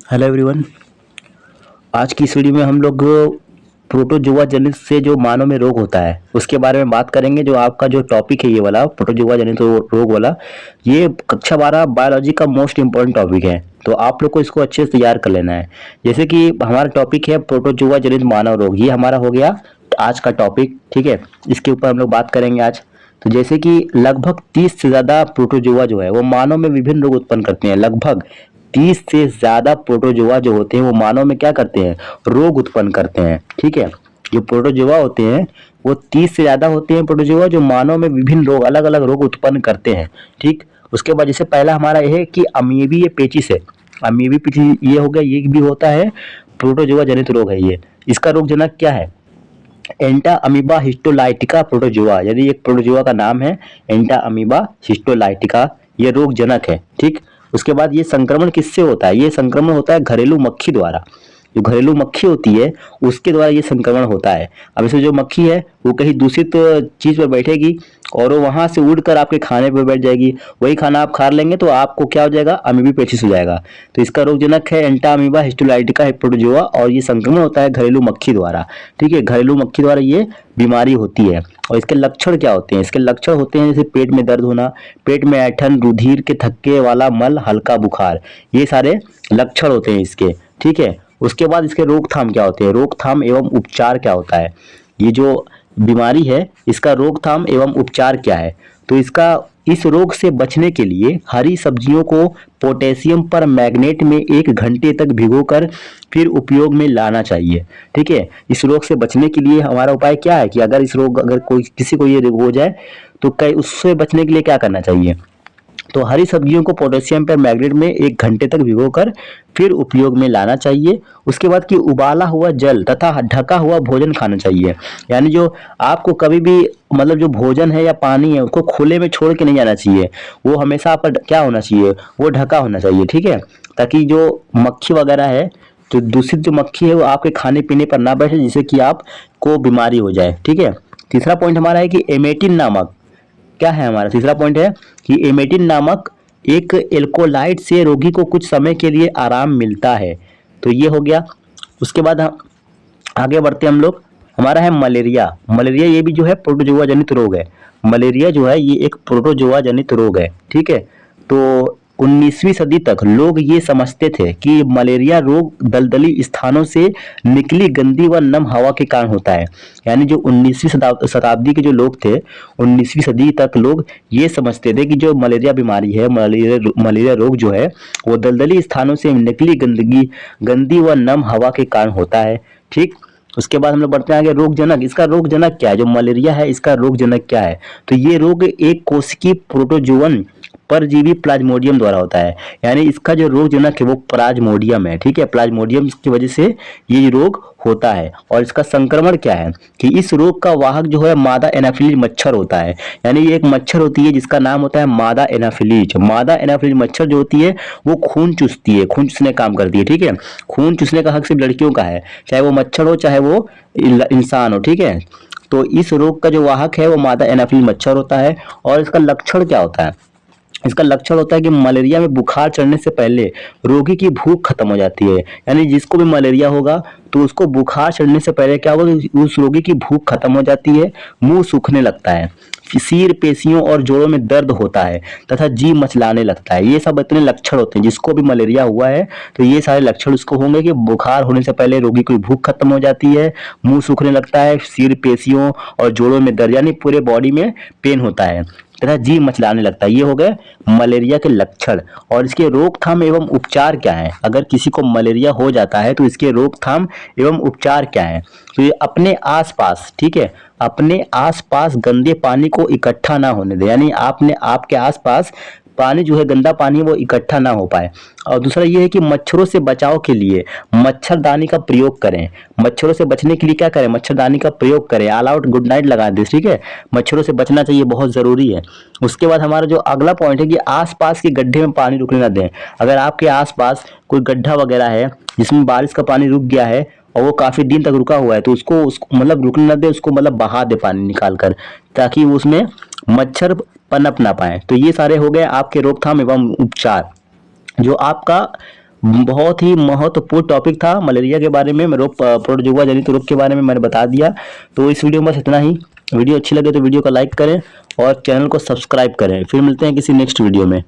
Hello everyone. आज की इस वीडियो में हम लोग प्रोटोजोआ जनित से जो मानव में रोग होता है उसके बारे में बात करेंगे। जो आपका जो टॉपिक है ये वाला प्रोटोजोआ जनित रोग वाला, ये कक्षा 12 बायोलॉजी का मोस्ट इम्पोर्टेंट टॉपिक है। तो आप लोग को इसको अच्छे से तैयार कर लेना है। जैसे कि हमारा टॉपिक है प्रोटोजोआ जनित मानव रोग, ये हमारा हो गया आज का टॉपिक। ठीक है, इसके ऊपर हम लोग बात करेंगे आज। तो जैसे कि लगभग 30 से ज़्यादा प्रोटोजोआ जो है वो मानव में विभिन्न रोग उत्पन्न करते हैं। लगभग 30 से ज़्यादा प्रोटोजोआ जो होते हैं वो मानव में क्या करते हैं, रोग उत्पन्न करते हैं। ठीक है, जो प्रोटोजोआ होते हैं वो 30 से ज़्यादा होते हैं प्रोटोजोआ जो मानव में विभिन्न रोग, अलग अलग रोग उत्पन्न करते हैं। ठीक, उसके बाद जैसे पहला हमारा यह है कि अमीबीय पेचिश है। अमीबी पेचिश ये हो गया, ये भी होता है प्रोटोजोआ जनित रोग है ये। इसका रोगजनक क्या है, एंटा अमीबा हिस्टोलाइटिका प्रोटोजोआ, यदि एक प्रोटोजोआ का नाम है एंटा अमीबा हिस्टोलाइटिका, ये रोगजनक है। ठीक, उसके बाद ये संक्रमण किससे होता है, ये संक्रमण होता है घरेलू मक्खी द्वारा। जो घरेलू मक्खी होती है उसके द्वारा ये संक्रमण होता है। अब इसमें जो मक्खी है वो कहीं दूषित चीज पर बैठेगी और वो वहां से उड़कर आपके खाने पर बैठ जाएगी। वही खाना आप खा लेंगे तो आपको क्या हो जाएगा, अमीबी पेचिश हो जाएगा। तो इसका रोगजनक है एंटा अमीबा हिस्टोलाइटिका प्रोटोजोआ और ये संक्रमण होता है घरेलू मक्खी द्वारा। ठीक है, घरेलू मक्खी द्वारा ये बीमारी होती है। और इसके लक्षण क्या होते हैं, इसके लक्षण होते हैं जैसे पेट में दर्द होना, पेट में ऐंठन, रुधिर के थक्के वाला मल, हल्का बुखार, ये सारे लक्षण होते हैं इसके। ठीक है, उसके बाद इसके रोकथाम क्या होते हैं, रोकथाम एवं उपचार क्या होता है। ये जो बीमारी है इसका रोकथाम एवं उपचार क्या है, तो इसका इस रोग से बचने के लिए हरी सब्जियों को पोटेशियम पर मैग्नेट में 1 घंटे तक भिगोकर फिर उपयोग में लाना चाहिए। ठीक है, इस रोग से बचने के लिए हमारा उपाय क्या है कि अगर कोई किसी को ये रोग हो जाए तो कई उससे बचने के लिए क्या करना चाहिए, तो हरी सब्जियों को पोटेशियम पर मैग्नेट में 1 घंटे तक भिगोकर फिर उपयोग में लाना चाहिए। उसके बाद कि उबाला हुआ जल तथा ढका हुआ भोजन खाना चाहिए। यानी जो आपको कभी भी मतलब जो भोजन है या पानी है उसको खुले में छोड़ के नहीं जाना चाहिए, वो हमेशा पर क्या होना चाहिए, वो ढका होना चाहिए। ठीक है, ताकि जो मक्खी वगैरह है, जो दूषित जो मक्खी है वो आपके खाने पीने पर ना बैठे जिससे कि आपको बीमारी हो जाए। ठीक है, तीसरा पॉइंट हमारा है कि एमेटिन नामक, क्या है हमारा तीसरा पॉइंट है कि एमेटिन नामक एक एल्कोलाइट से रोगी को कुछ समय के लिए आराम मिलता है। तो ये हो गया। उसके बाद हम आगे बढ़ते हैं हम लोग, हमारा है मलेरिया। मलेरिया ये भी जो है प्रोटोजोआ जनित रोग है। मलेरिया जो है ये एक प्रोटोजोआ जनित रोग है। ठीक है, तो 19वीं सदी तक लोग ये समझते थे कि मलेरिया रोग दलदली स्थानों से निकली गंदी व नम हवा के कारण होता है। यानी जो 19वीं शताब्दी के जो लोग थे, 19वीं सदी तक लोग ये समझते थे कि जो मलेरिया बीमारी है, मलेरिया रोग जो है वो दलदली स्थानों से निकली गंदी व नम हवा के कारण होता है। ठीक, उसके बाद हम लोग बढ़ते हैं आगे, रोगजनक। इसका रोगजनक क्या है, जो मलेरिया है इसका रोगजनक क्या है, तो ये रोग एक कोशिकीय प्रोटोजोअन परजीवी प्लाज्मोडियम द्वारा होता है। यानी इसका जो रोगजनक है वो प्लाज्मोडियम है। ठीक है, प्लाज्मोडियम की वजह से ये रोग होता है। और इसका संक्रमण क्या है कि इस रोग का वाहक जो है मादा एनाफिलीज मच्छर होता है। यानी ये एक मच्छर होती है जिसका नाम होता है मादा एनाफिलीज। मादा एनाफिलीज मच्छर जो होती है वो खून चूसती है, खून चूसने काम करती है। ठीक है, खून चूसने का हक सिर्फ लड़कियों का है, चाहे वो मच्छर हो चाहे वो इंसान हो। ठीक है, तो इस रोग का जो वाहक है वो मादा एनाफिलीज मच्छर होता है। और इसका लक्षण क्या होता है, इसका लक्षण होता है कि मलेरिया में बुखार चढ़ने से पहले रोगी की भूख खत्म हो जाती है। यानी जिसको भी मलेरिया होगा तो उसको बुखार चढ़ने से पहले क्या होगा, उस रोगी की भूख खत्म हो जाती है, मुंह सूखने लगता है, सिर, पेशियों और जोड़ों में दर्द होता है तथा जी मचलाने लगता है। ये सब इतने लक्षण होते हैं जिसको भी मलेरिया हुआ है तो ये सारे लक्षण उसको होंगे कि बुखार होने से पहले रोगी की भूख खत्म हो जाती है, मुंह सूखने लगता है, सिर, पेशियों और जोड़ों में दर्द यानी पूरे बॉडी में पेन होता है तथा जी मचलाने लगता है। ये हो गए मलेरिया के लक्षण। और इसके रोकथाम एवं उपचार क्या है, अगर किसी को मलेरिया हो जाता है तो इसके रोकथाम एवं उपचार क्या है, तो ये अपने आसपास, ठीक है, अपने आसपास गंदे पानी को इकट्ठा ना होने दे। यानी आपने आपके आसपास पानी जो है गंदा पानी वो इकट्ठा ना हो पाए। और दूसरा ये है कि मच्छरों से बचाव के लिए मच्छरदानी का प्रयोग करें। मच्छरों से बचने के लिए क्या करें, मच्छरदानी का प्रयोग करें, ऑल आउट गुड नाइट लगा दें। ठीक है, मच्छरों से बचना चाहिए, बहुत ज़रूरी है। उसके बाद हमारा जो अगला पॉइंट है कि आसपास के गड्ढे में पानी रुकने ना दें। अगर आपके आसपास कोई गड्ढा वगैरह है जिसमें बारिश का पानी रुक गया है और वो काफ़ी दिन तक रुका हुआ है तो उसको मतलब रुकने ना दे, उसको मतलब बहा दे पानी निकाल कर, ताकि उसमें मच्छर पनप ना पाए। तो ये सारे हो गए आपके रोकथाम एवं उपचार। जो आपका बहुत ही महत्वपूर्ण टॉपिक था मलेरिया के बारे में, रोग प्रोटोजुआ जनित रोग के बारे में मैंने बता दिया। तो इस वीडियो में बस इतना ही। वीडियो अच्छी लगे तो वीडियो को लाइक करें और चैनल को सब्सक्राइब करें। फिर मिलते हैं किसी नेक्स्ट वीडियो में।